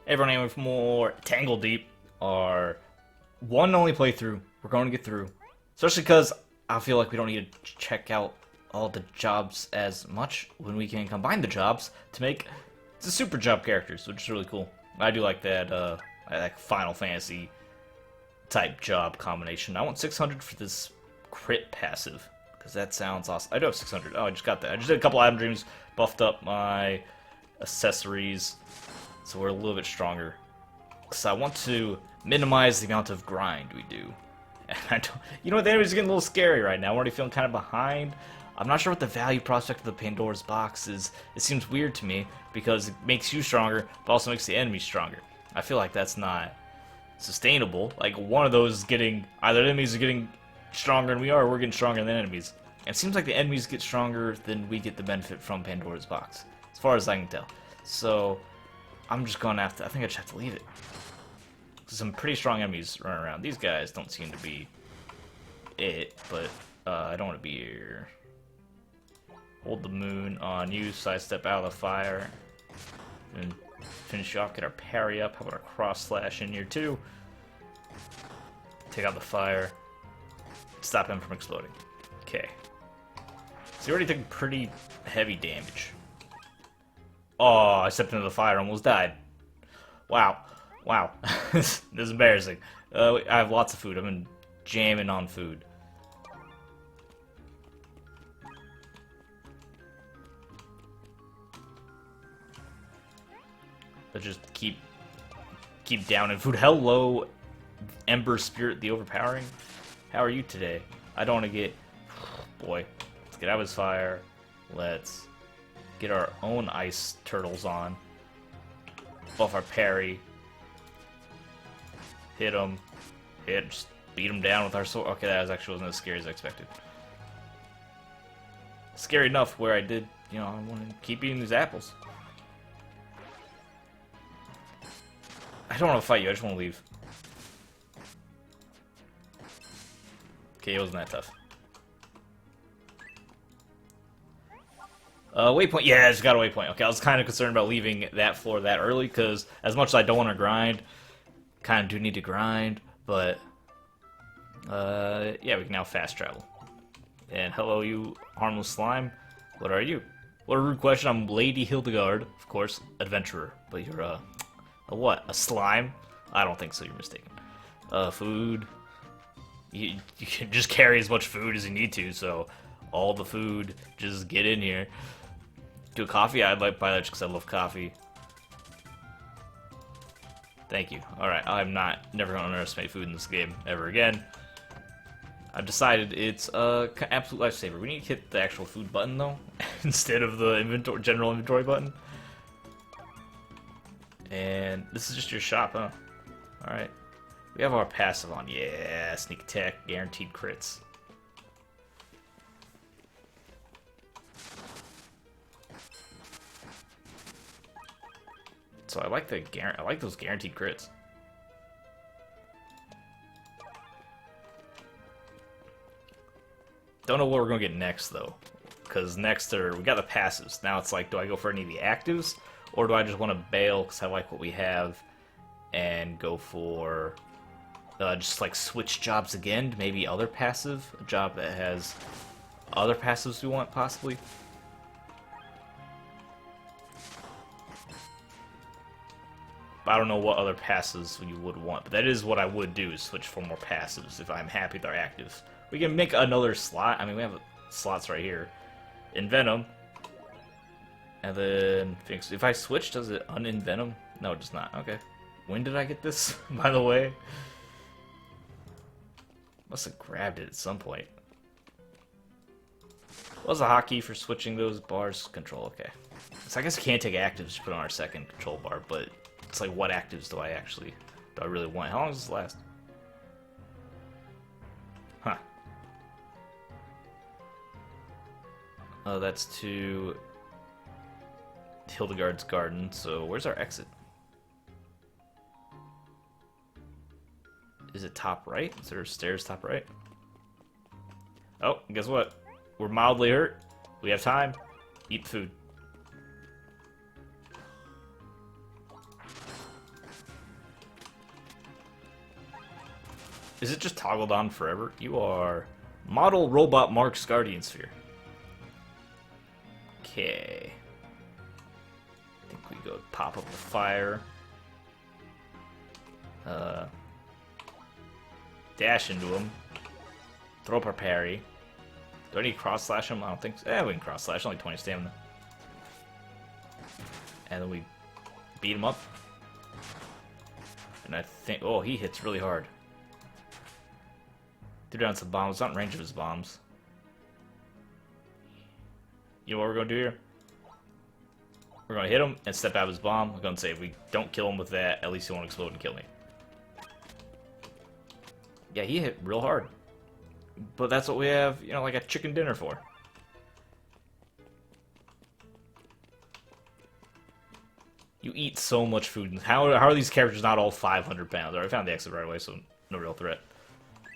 Everyone aiming for more Tangledeep, our one and only playthrough. We're going to get through. Especially because I feel like we don't need to check out all the jobs as much when we can combine the jobs to make the super job characters, which is really cool. I do like that like Final Fantasy type job combination. I want 600 for this crit passive, because that sounds awesome. I do have 600. Oh, I just got that. I just did a couple item dreams, buffed up my accessories, so we're a little bit stronger. Because I want to minimize the amount of grind we do. And I don't, you know what, the enemy's getting a little scary right now. I'm already feeling kind of behind. I'm not sure what the value prospect of the Pandora's box is. It seems weird to me, because it makes you stronger, but also makes the enemy stronger. I feel like that's not sustainable. Like, one of those is getting, either enemies are getting stronger than we are, or we're getting stronger than enemies. And it seems like the enemies get stronger than we get the benefit from Pandora's box, as far as I can tell. So I'm just gonna have to, I think I just have to leave it. Some pretty strong enemies running around. These guys don't seem to be it, but I don't want to be here. Hold the moon on you, sidestep out of the fire, and finish you off, get our parry up. How about our cross slash in here too? Take out the fire, stop him from exploding. Okay. So you already took pretty heavy damage. Oh, I stepped into the fire, almost died. Wow. Wow. This is embarrassing. I have lots of food. I've been jamming on food. But just keep down in food. Hello, Ember Spirit the Overpowering. How are you today? I don't want to get... Boy. Let's get out of his fire. Let's get our own ice turtles on. Buff our parry. Hit him. Just beat him down with our sword. Okay, that actually wasn't as scary as I expected. Scary enough where I did, you know, I want to keep eating these apples. I don't want to fight you, I just want to leave. Okay, it wasn't that tough. Waypoint, yeah, I just got a waypoint. Okay, I was kind of concerned about leaving that floor that early, because as much as I don't want to grind, kind of do need to grind, but yeah, we can now fast travel. And hello, you harmless slime. What are you? What a rude question. I'm Lady Hildegard, of course, adventurer. But you're a what? A slime? I don't think so. You're mistaken. Food. You can just carry as much food as you need to. So all the food, just get in here. Do a coffee. I'd like buy that just because I love coffee. Thank you. Alright, I'm never going to underestimate food in this game ever again. I've decided it's a absolute lifesaver. We need to hit the actual food button, though, instead of the general inventory button. And this is just your shop, huh? Alright. We have our passive on. Yeah, sneak attack, guaranteed crits. So I like those guaranteed crits. Don't know what we're gonna get next though, because next we got the passives. Now it's like, do I go for any of the actives, or do I just want to bail because I like what we have, and go for just like switch jobs again to maybe other passive, a job that has other passives we want possibly. I don't know what other passives you would want, but that is what I would do, is switch for more passives if I'm happy with our actives. We can make another slot. I mean, we have slots right here. Envenom. And then, if I switch, does it unenvenom? No, it does not. Okay. When did I get this, by the way? Must have grabbed it at some point. What was the hotkey for switching those bars? Control, okay. So I guess we can't take actives to put on our second control bar, but it's like, what actives do I really want? How long does this last? Huh. Oh, that's to Hildegard's garden, so where's our exit? Is it top right? Is there stairs top right? Oh, guess what? We're mildly hurt. We have time. Eat the food. Is it just toggled on forever? You are Model Robot Mark's Guardian Sphere. Okay. I think we go pop up the fire. Dash into him. Throw up our parry. Do I need to cross slash him? I don't think so. Yeah, we can cross slash. Only 20 stamina. And then we beat him up. And I think... Oh, he hits really hard. Threw down some bombs. Not in range of his bombs. You know what we're going to do here? We're going to hit him and step out of his bomb. We're going to say if we don't kill him with that, at least he won't explode and kill me. Yeah, he hit real hard. But that's what we have, you know, like a chicken dinner for. You eat so much food. How are these characters not all 500 pounds? I already found the exit right away, so no real threat.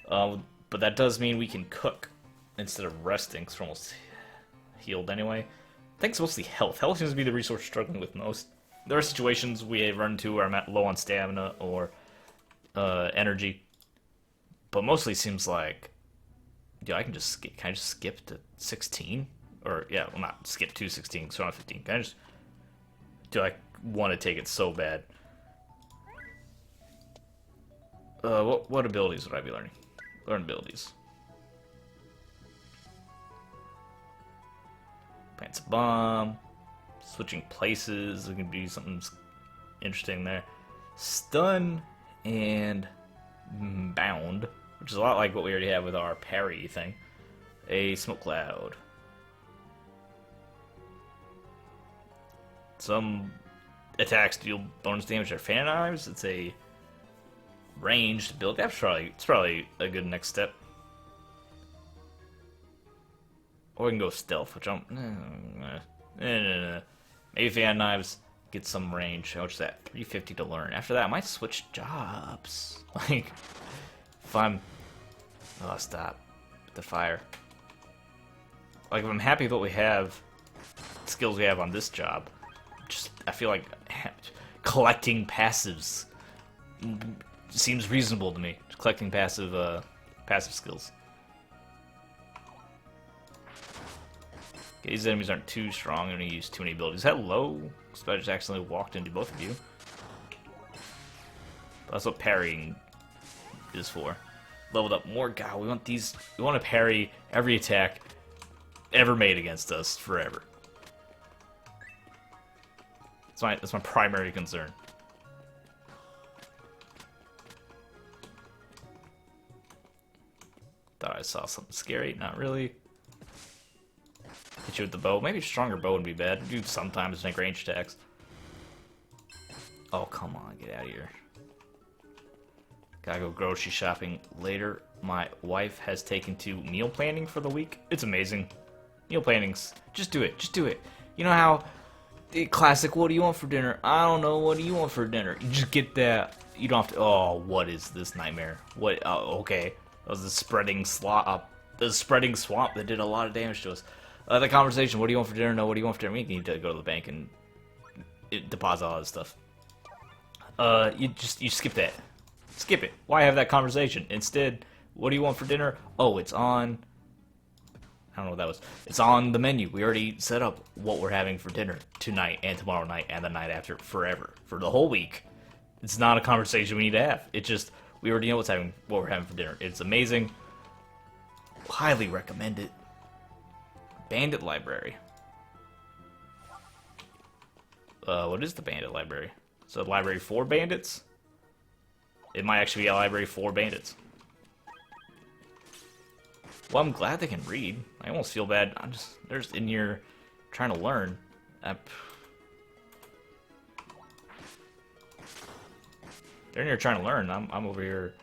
But that does mean we can cook instead of resting, because we're almost healed anyway. I think it's mostly health. Health seems to be the resource we're struggling with most. There are situations we run into where I'm low on stamina or energy. But mostly it seems like, dude, I can just skip. Can I just skip to 16? Or, yeah, well, not skip to 16, so I'm at 15. Can I just... Dude, I want to take it so bad. What abilities would I be learning? Learn abilities. Plants a bomb. Switching places. There can be something interesting there. Stun and bound, which is a lot like what we already have with our parry thing. A smoke cloud. Some attacks deal bonus damage to fan knives. It's a ranged build. It's probably a good next step. Or we can go stealth, which I'm... Maybe fan knives, get some range. How much is that? 350 to learn. After that, I might switch jobs. Like, if I'm... Oh, stop. The fire. Like, if I'm happy with what we have, skills we have on this job, just, I feel like collecting passives seems reasonable to me. Just collecting passive skills. Okay, these enemies aren't too strong. I'm going to use too many abilities. Hello? So I just accidentally walked into both of you. That's what parrying is for. Leveled up more. God, we want these. We want to parry every attack ever made against us forever. That's my primary concern. Thought I saw something scary. Not really. Hit you with the bow. Maybe a stronger bow wouldn't be bad. Do sometimes make range attacks. Oh, come on. Get out of here. Gotta go grocery shopping later. My wife has taken to meal planning for the week. It's amazing. Meal plannings. Just do it. Just do it. You know how the classic, what do you want for dinner? I don't know. What do you want for dinner? You just get that. You don't have to. Oh, what is this nightmare? What? Oh, okay. That was the spreading swamp. The spreading swamp that did a lot of damage to us. The conversation. What do you want for dinner? No. What do you want for dinner? We need to go to the bank and deposit all this stuff. You skip that. Skip it. Why have that conversation? Instead, what do you want for dinner? Oh, it's on... I don't know what that was. It's on the menu. We already set up what we're having for dinner tonight and tomorrow night and the night after forever. For the whole week. It's not a conversation we need to have. It's just, we already know what we're having for dinner. It's amazing. Highly recommend it. Bandit Library. What is the Bandit Library? So, library for bandits? It might actually be a library for bandits. Well, I'm glad they can read. I almost feel bad. They're just in here trying to learn. They're in here trying to learn. I'm over here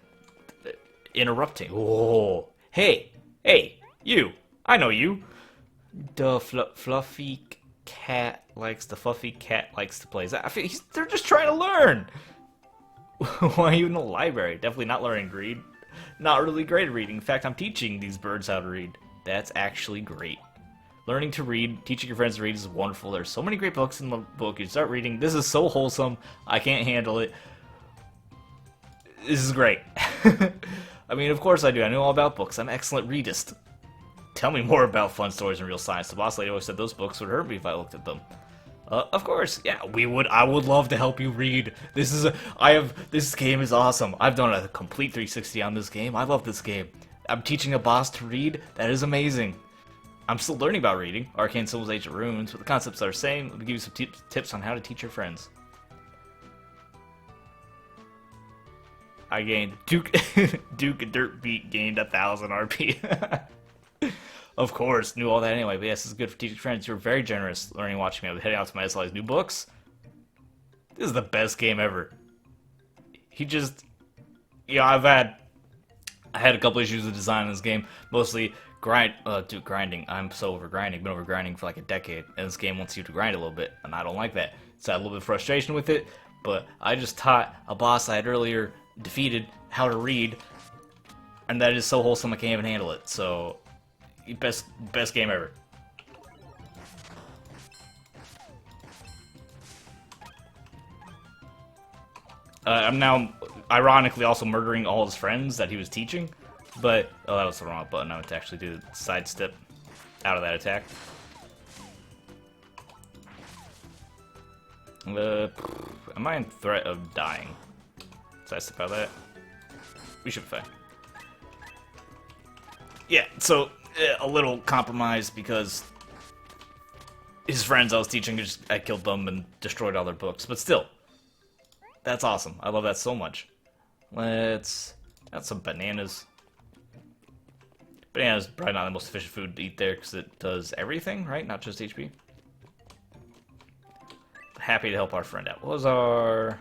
interrupting. Oh, hey, you. I know you. The fluffy cat likes to play. They're just trying to learn. Why are you in the library? Definitely not learning to read. Not really great at reading. In fact, I'm teaching these birds how to read. That's actually great. Learning to read, teaching your friends to read is wonderful. There's so many great books in the book. You start reading. This is so wholesome. I can't handle it. This is great. I mean, of course I do. I know all about books. I'm an excellent readist. Tell me more about fun stories and real science. The boss lady always said those books would hurt me if I looked at them. Of course, yeah, we would. I would love to help you read. This game is awesome. I've done a complete 360 on this game. I love this game. I'm teaching a boss to read. That is amazing. I'm still learning about reading. Arcane Symbols, Ancient Runes, but the concepts are the same. Let me give you some tips on how to teach your friends. I gained Duke Dirt Beat gained 1,000 RP. Of course, knew all that anyway, but yes, this is good for teaching friends. You're very generous learning and watching me. I'm heading out to my SLI's new books. This is the best game ever. He just... Yeah, I had a couple issues with design in this game. Mostly grinding. I'm so over grinding. Been over grinding for like a decade, and this game wants you to grind a little bit, and I don't like that. So I had a little bit of frustration with it, but I just taught a boss I had earlier defeated how to read, and that is so wholesome I can't even handle it. So... Best game ever. I'm now, ironically, also murdering all his friends that he was teaching, but... Oh, that was the wrong button. I meant to actually do the sidestep out of that attack. Am I in threat of dying? Sidestep out of that? We should be fine. Yeah, so... a little compromise because his friends I was teaching, I killed them and destroyed all their books. But still, that's awesome. I love that so much. Let's add some bananas. Bananas probably not the most efficient food to eat there because it does everything, right? Not just HP. Happy to help our friend out. What was our...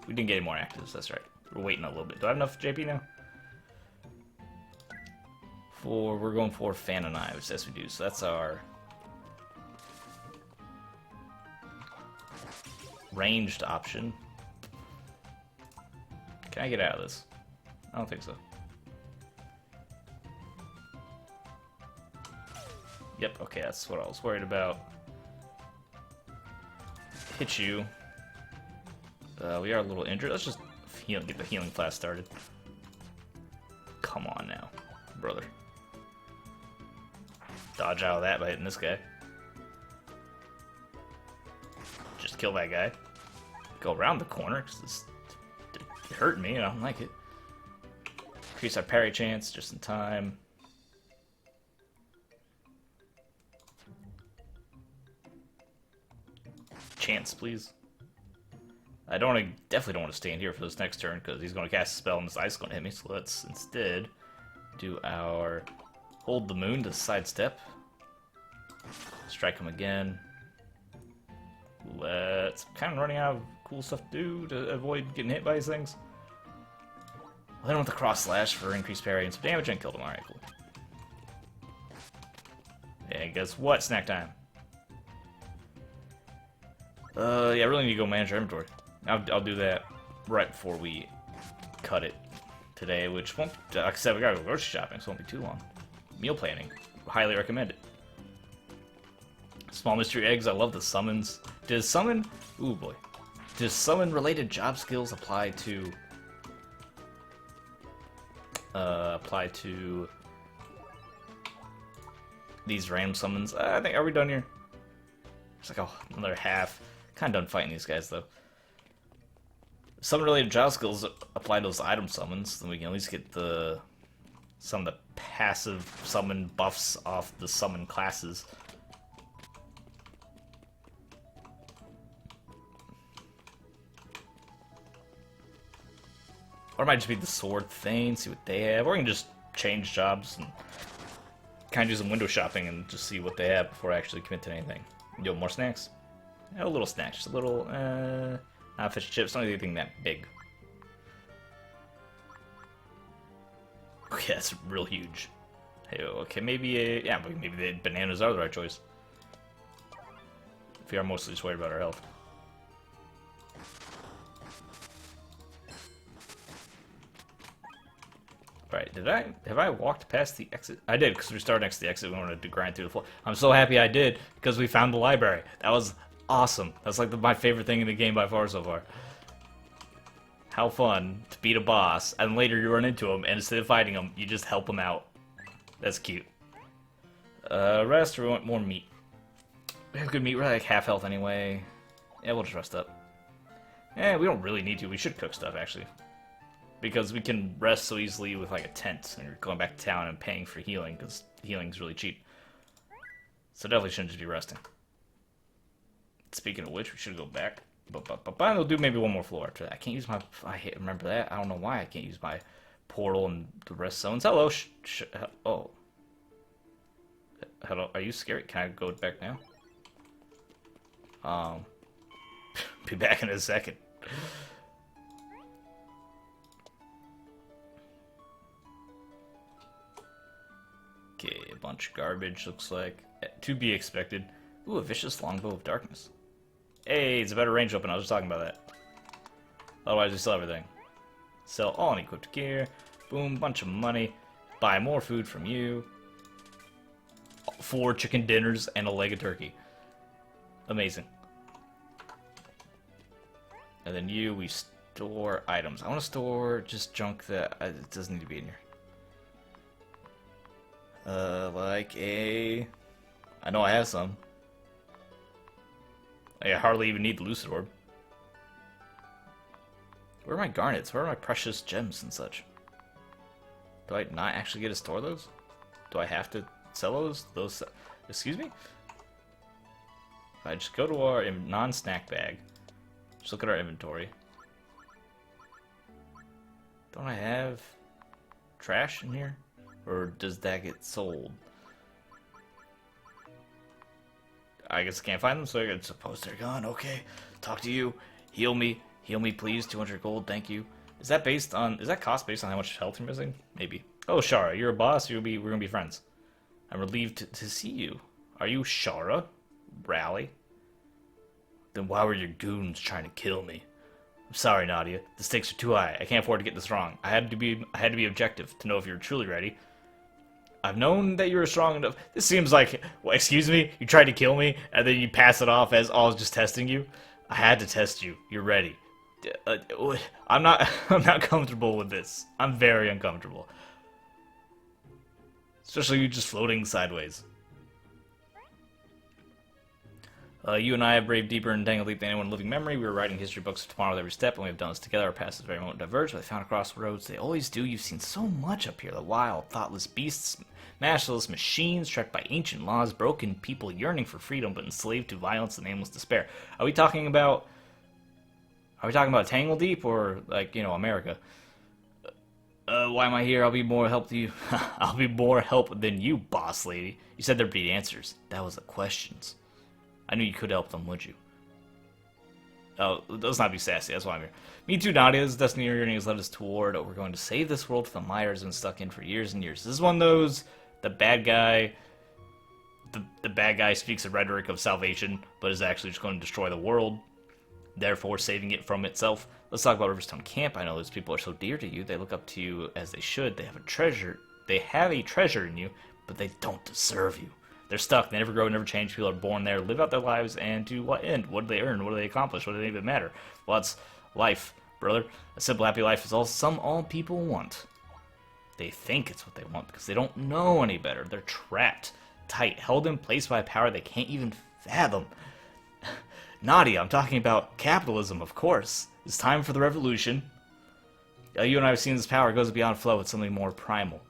We didn't get any more actives, that's right. We're waiting a little bit. Do I have enough JP now? We're going for fan of knives, yes we do. So that's our ranged option. Can I get out of this? I don't think so. Yep, okay, that's what I was worried about. Hit you. We are a little injured. Let's just get the healing class started. Come on now, brother. Dodge out of that by hitting this guy. Just kill that guy. Go around the corner, because it hurt me, and I don't like it. Increase our parry chance just in time. Chance, please. I definitely don't want to stay in here for this next turn, because he's going to cast a spell and this ice is going to hit me, so let's instead do our... Hold the moon to sidestep. Strike him again. Let's kind of running out of cool stuff to do to avoid getting hit by these things. Well, then with the cross slash for increased parry and some damage and killed him. Alright, cool. Yeah, guess what? Snack time. Yeah, I really need to go manage our inventory. I'll do that right before we cut it today, which won't, like I said, we gotta go grocery shopping, so it won't be too long. Meal planning. Highly recommend it. Small mystery eggs. I love the summons. Does summon... Ooh, boy. Does summon-related job skills apply to... these random summons? I think... Are we done here? It's like another half. Kind of done fighting these guys, though. Summon-related job skills apply to those item summons. Then we can at least get some of the passive summon buffs off the summon classes. Or it might just be the sword thing, see what they have. Or we can just change jobs and kind of do some window shopping and just see what they have before I actually commit to anything. Yo, more snacks? A little snack, just a little, not fish and chips, not anything that big. Okay, that's real huge. Hey, okay, maybe, yeah, maybe the bananas are the right choice. If we are mostly just worried about our health. Right, have I walked past the exit? I did, because we started next to the exit, we wanted to grind through the floor. I'm so happy I did, because we found the library. That was awesome. That's like my favorite thing in the game by far so far. How fun to beat a boss, and later you run into him, and instead of fighting him, you just help him out. That's cute. Rest, or we want more meat? We have good meat, we're like half health anyway. Yeah, we'll just rest up. We don't really need to. We should cook stuff, actually. Because we can rest so easily with like a tent, and you're going back to town and paying for healing, because healing's really cheap. So definitely shouldn't just be resting. Speaking of which, we should go back. But we'll do maybe one more floor after that. I can't use my... remember that? I don't know why I can't use my portal and the rest zones. Hello, oh. Hello, are you scary? Can I go back now? Be back in a second. Okay, a bunch of garbage, looks like. To be expected. Ooh, a vicious longbow of darkness. Hey, it's a better range weapon. I was just talking about that. Otherwise, we sell everything. Sell all unequipped gear. Boom, bunch of money. Buy more food from you. 4 chicken dinners and a leg of turkey. Amazing. And then you, we store items. I want to store just junk that it doesn't need to be in here. Like a... I know I have some. I hardly even need the lucid orb. Where are my garnets? Where are my precious gems and such? Do I not actually get to store those? Do I have to sell those? Excuse me? If I just go to our non-snack bag, just look at our inventory. Don't I have trash in here? Or does that get sold? I guess I can't find them, so I suppose they're gone. Okay, talk to you. Heal me please. 200 gold, thank you. Is that cost based on how much health you're missing? Maybe. Oh, Shara, you're a boss. We're gonna be friends. I'm relieved to see you. Are you Shara? Rally? Then why were your goons trying to kill me? I'm sorry, Nadia. The stakes are too high. I can't afford to get this wrong. I had to be objective to know if you were truly ready. I've known that you were strong enough. This seems like, well, excuse me, you tried to kill me, and then you pass it off as, oh, I was just testing you. I had to test you. You're ready. I'm not comfortable with this. I'm very uncomfortable. Especially you just floating sideways. You and I have braved deeper in Tangledeep than anyone in living memory. We were writing history books of tomorrow with every step, and we have done this together. Our paths very moment diverged, but I found across roads. They always do. You've seen so much up here. The wild, thoughtless beasts, mashless machines, trapped by ancient laws, broken people yearning for freedom, but enslaved to violence and aimless despair. Are we talking about Tangledeep or, like, you know, America? Why am I here? I'll be more help to you. I'll be more help than you, boss lady. You said there'd be answers. That was the questions. I knew you could help them, would you? Oh, let's not be sassy, that's why I'm here. Me too, Nadia's destiny yearning has led us toward. We're going to save this world from the mire has been stuck in for years and years. This is one of those, the bad guy speaks a rhetoric of salvation, but is actually just going to destroy the world, therefore saving it from itself. Let's talk about Riverstone Camp. I know those people are so dear to you. They look up to you as they should. They have a treasure in you, but they don't deserve you. They're stuck. They never grow, never change. People are born there, live out their lives, and to what end? What do they earn? What do they accomplish? What do they even matter? Well, that's life, brother. A simple, happy life is all people want. They think it's what they want because they don't know any better. They're trapped, tight, held in place by a power they can't even fathom. Nadia, I'm talking about capitalism, of course. It's time for the revolution. You and I have seen this power. It goes beyond flow. It's something more primal.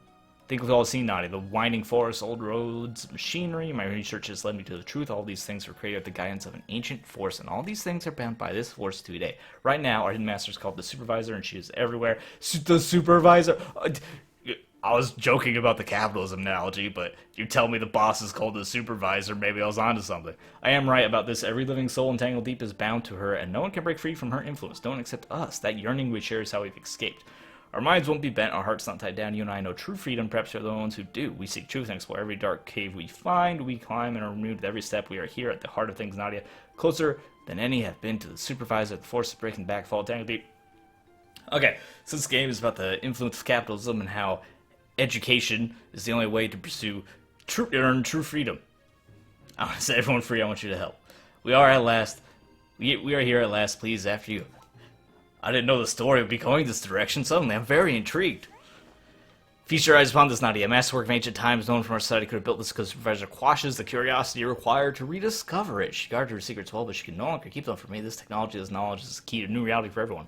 I think we've all seen Nadia. The winding forests, old roads, machinery. My research has led me to the truth. All these things were created with the guidance of an ancient force, and all these things are bound by this force today. Right now, our hidden master is called the Supervisor, and she is everywhere. The Supervisor! I was joking about the capitalism analogy, but you tell me the boss is called the Supervisor, maybe I was onto something. I am right about this. Every living soul in Tangledeep is bound to her, and no one can break free from her influence. No one except us. That yearning we share is how we've escaped. Our minds won't be bent, our hearts not tied down. You and I know true freedom, perhaps you're the ones who do. We seek truth and explore every dark cave we find. We climb and are renewed with every step. We are here at the heart of things, Nadia. Closer than any have been to the Supervisor, the force of breaking back, fall, Tangledeep. Okay, so this game is about the influence of capitalism and how education is the only way to pursue earn true freedom. I want to set everyone free. I want you to help. We are at last. We are here at last. Please, after you. I didn't know the story would be going this direction. Suddenly, I'm very intrigued. Feast your eyes upon this, Nadia. A masterwork of ancient times known from our society could have built this because the supervisor quashes the curiosity required to rediscover it. She guarded her secrets well, but she can no longer keep them from me. This technology, this knowledge is the key to new reality for everyone.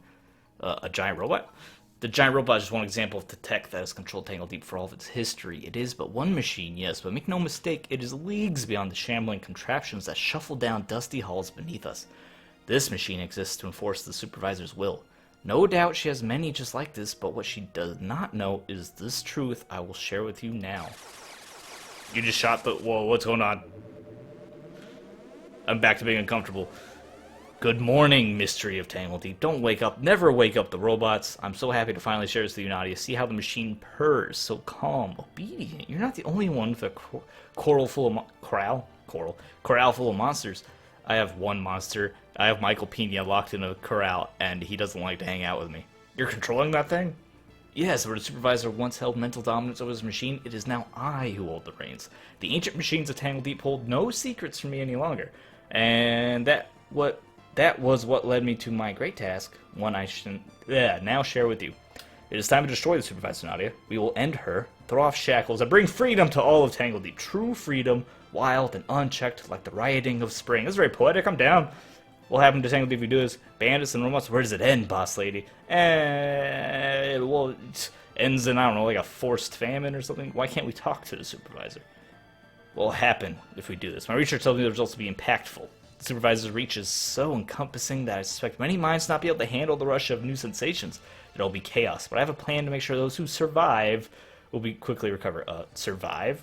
A giant robot? The giant robot is just one example of the tech that has controlled Tangledeep for all of its history. It is but one machine, yes, but make no mistake, it is leagues beyond the shambling contraptions that shuffle down dusty halls beneath us. This machine exists to enforce the supervisor's will. No doubt she has many just like this, but what she does not know is this truth I will share with you now. You just shot the... Whoa, what's going on? I'm back to being uncomfortable. Good morning, mystery of Tangledeep. Don't wake up. Never wake up the robots. I'm so happy to finally share this with you, Nadia. See how the machine purrs. So calm, obedient. You're not the only one with a corral full of... Corral full of monsters. I have one monster. I have Michael Pena locked in a corral, and he doesn't like to hang out with me. You're controlling that thing? Yes, where the supervisor once held mental dominance over his machine, it is now I who hold the reins. The ancient machines of Tangledeep hold no secrets from me any longer. And that was what led me to my great task, one I should now share with you. It is time to destroy the supervisor, Nadia. We will end her, throw off shackles, and bring freedom to all of Tangledeep. True freedom, wild and unchecked like the rioting of spring. This is very poetic, I'm down. What happened to Tangledeep if we do this? Bandits and robots, where does it end, boss lady? Well, it ends in, I don't know, like a forced famine or something. Why can't we talk to the supervisor? What will happen if we do this? My research tells me the results will be impactful. The supervisor's reach is so encompassing that I suspect many minds not be able to handle the rush of new sensations. There'll be chaos, but I have a plan to make sure those who survive will be quickly recover. Survive?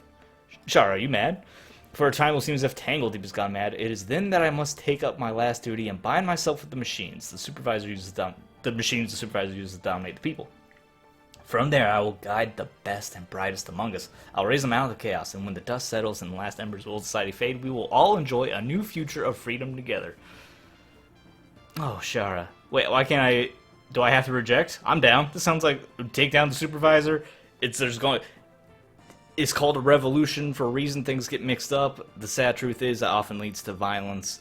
Shara, are you mad? For a time it will seem as if Tangledeep has gone mad. It is then that I must take up my last duty and bind myself with the machines the supervisor uses to dominate the people. From there I will guide the best and brightest among us. I'll raise them out of the chaos, and when the dust settles and the last embers of old society fade, we will all enjoy a new future of freedom together. Oh, Shara. Wait, why can't I... Do I have to reject? I'm down. This sounds like take down the supervisor. It's called a revolution for a reason. Things get mixed up. The sad truth is that often leads to violence,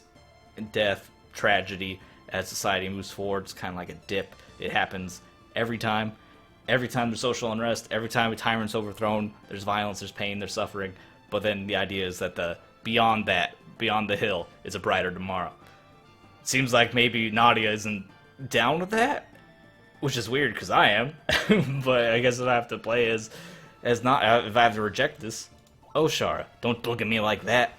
death, tragedy. As society moves forward, it's kind of like a dip. It happens every time. Every time there's social unrest, every time a tyrant's overthrown, there's violence, there's pain, there's suffering. But then the idea is that beyond the hill, is a brighter tomorrow. It seems like maybe Nadia isn't down with that, which is weird because I am. But I guess if I have to play as not, if I have to reject this. Oh, Shara, don't look at me like that.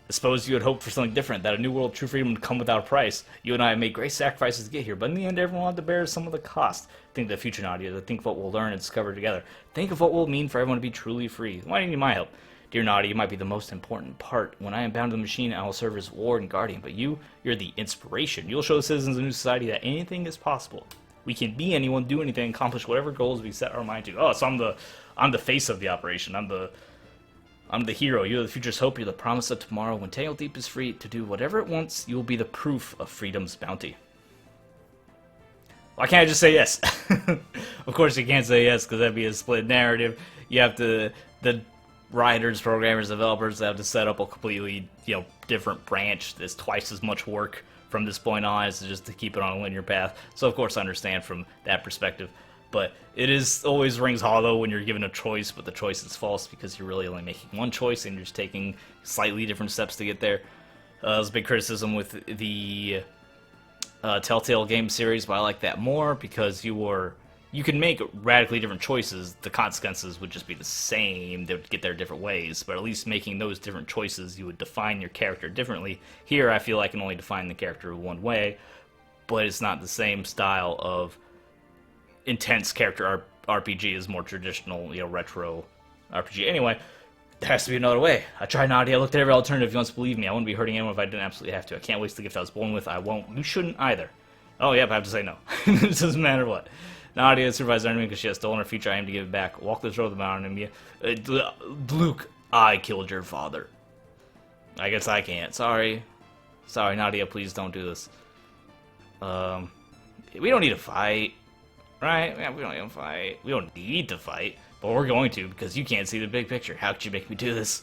I suppose you had hoped for something different, that a new world of true freedom would come without a price. You and I have made great sacrifices to get here, but in the end, everyone had to bear some of the cost. Think of the future, Nadia. Think of what we'll learn and discover together. Think of what will mean for everyone to be truly free. Why do you need my help? Dear Nadia, you might be the most important part. When I am bound to the machine, I will serve as ward and guardian, but you're the inspiration. You'll show the citizens of the new society that anything is possible. We can be anyone, do anything, accomplish whatever goals we set our mind to. Oh, so I'm the face of the operation. I'm the hero. You're the future's hope. You're the promise of tomorrow. When Tangledeep is free to do whatever it wants, you will be the proof of freedom's bounty. Why can't I just say yes? Of course you can't say yes, because that'd be a split narrative. You have to... The writers, programmers, developers have to set up a completely, different branch that's twice as much work from this point on as just to keep it on a linear path. So of course I understand from that perspective. But it always rings hollow when you're given a choice, but the choice is false because you're really only making one choice and you're just taking slightly different steps to get there. There's a big criticism with the Telltale game series, but I like that more because you can make radically different choices. The consequences would just be the same. They would get there different ways, but at least making those different choices, you would define your character differently. Here, I feel I can only define the character one way, but it's not the same style of intense character RPG is more traditional, retro RPG. Anyway, there has to be another way. I tried Nadia, I looked at every alternative. You must believe me. I wouldn't be hurting anyone if I didn't absolutely have to. I can't waste the gift I was born with. I won't. You shouldn't either. Oh, yep, I have to say no. It doesn't matter what. Nadia supervised our enemy because she has stolen her future. I aim to give it back. Walk this road with the mountain. Luke, I killed your father. I guess I can't. Sorry, Nadia, please don't do this. We don't need to fight. Right? Yeah, we don't even fight. We don't need to fight, but we're going to because you can't see the big picture. How could you make me do this?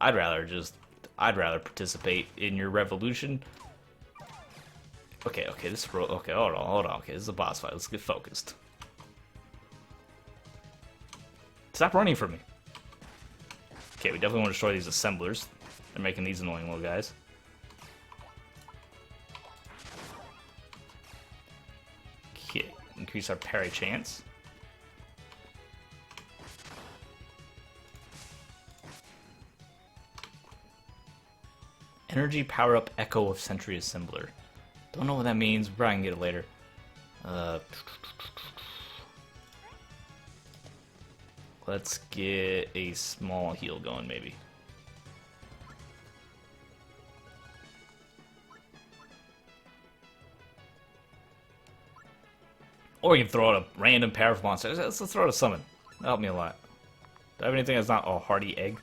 I'd rather participate in your revolution. Okay, okay, okay, hold on, okay, this is a boss fight, let's get focused. Stop running from me. Okay, we definitely want to destroy these assemblers. They're making these annoying little guys. Okay, increase our parry chance. Energy power up Echo of Sentry Assembler. Don't know what that means. We'll probably get it later. Let's get a small heal going, maybe. Or you can throw out a random powerful monster. Let's throw out a summon. That'll help me a lot. Do I have anything that's not a hardy egg?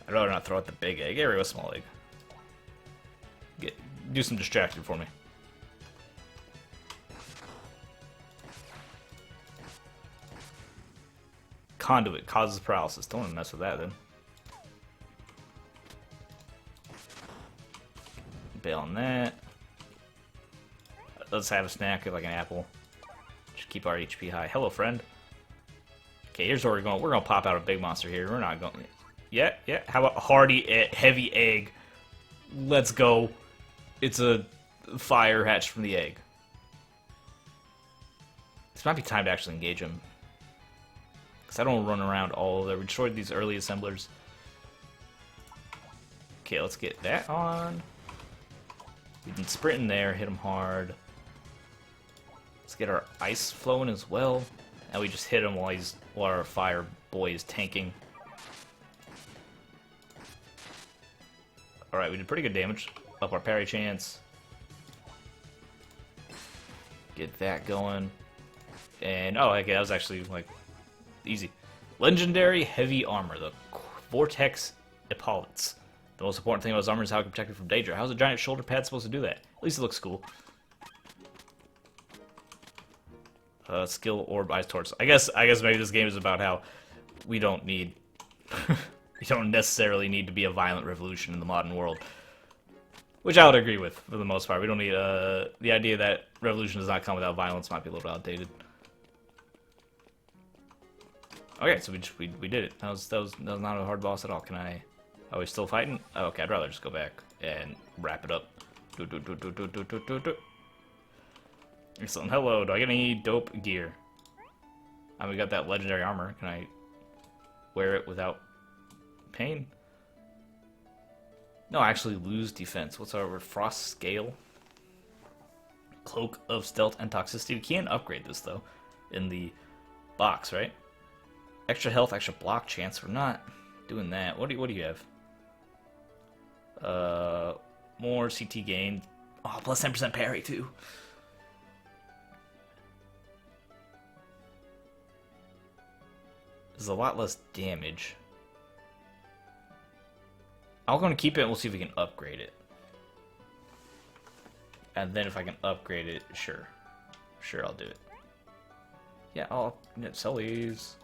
I'd rather not throw out the big egg. Get rid of a small egg. Do some distraction for me. Conduit causes paralysis. Don't want to mess with that then. Bail on that. Let's have a snack like an apple. Just keep our HP high. Hello, friend. Okay, here's where we're going. We're gonna pop out a big monster here. We're not going. Yeah, yeah. How about hardy, heavy egg? Let's go. It's a fire hatched from the egg. This might be time to actually engage him. Because I don't run around all over. We destroyed these early assemblers. Okay, let's get that on. We can sprint in there, hit him hard. Let's get our ice flowing as well. And we just hit him while our fire boy is tanking. Alright, we did pretty good damage. Up our parry chance. Get that going. And, oh, okay, that was actually, like, easy. Legendary heavy armor, the Vortex Epaulets. The most important thing about his armor is how it can protect it from danger. How's a giant shoulder pad supposed to do that? At least it looks cool. Skill orb ice torch. I guess maybe this game is about how we don't need we don't necessarily need to be a violent revolution in the modern world. Which I would agree with, for the most part. We don't need, the idea that revolution does not come without violence might be a little outdated. Okay, so we did it. That was not a hard boss at all. Are we still fighting? Oh, okay, I'd rather just go back and wrap it up. Excellent. Hello, do I get any dope gear? We got that legendary armor. Can I wear it without pain? No, I actually lose defense. What's our frost scale? Cloak of stealth and toxicity. We can't upgrade this though in the box, right? Extra health, extra block chance. We're not doing that. What do you have? More CT gain. Oh, plus 10% parry too. There's a lot less damage. I'm going to keep it and we'll see if we can upgrade it. And then if I can upgrade it, sure. Sure, I'll do it. Yeah, I'll sell these.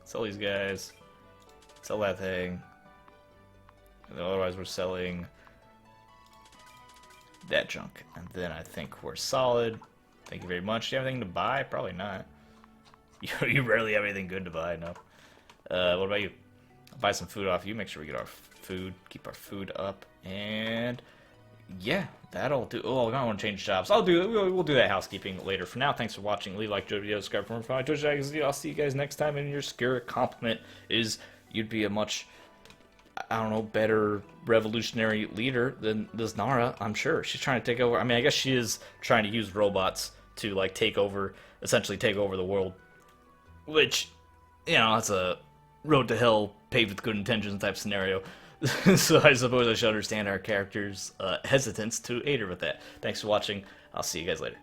Sell these guys. Sell that thing. And otherwise we're selling that junk. And then I think we're solid. Thank you very much. Do you have anything to buy? Probably not. You rarely have anything good to buy, no. What about you? I'll buy some food off you. Make sure we get our food. Keep our food up. And yeah, that'll do. Oh, I don't want to change jobs. We'll do that housekeeping later. For now, thanks for watching. Leave a like, video, subscribe for more from my Twitch. I'll see you guys next time. And your scare compliment is you'd be a much, I don't know, better revolutionary leader than this Nara. I'm sure she's trying to take over. I mean, I guess she is trying to use robots to like essentially take over the world. Which, you know, that's a road to hell paved with good intentions type scenario. So I suppose I should understand our character's hesitance to aid her with that. Thanks for watching. I'll see you guys later.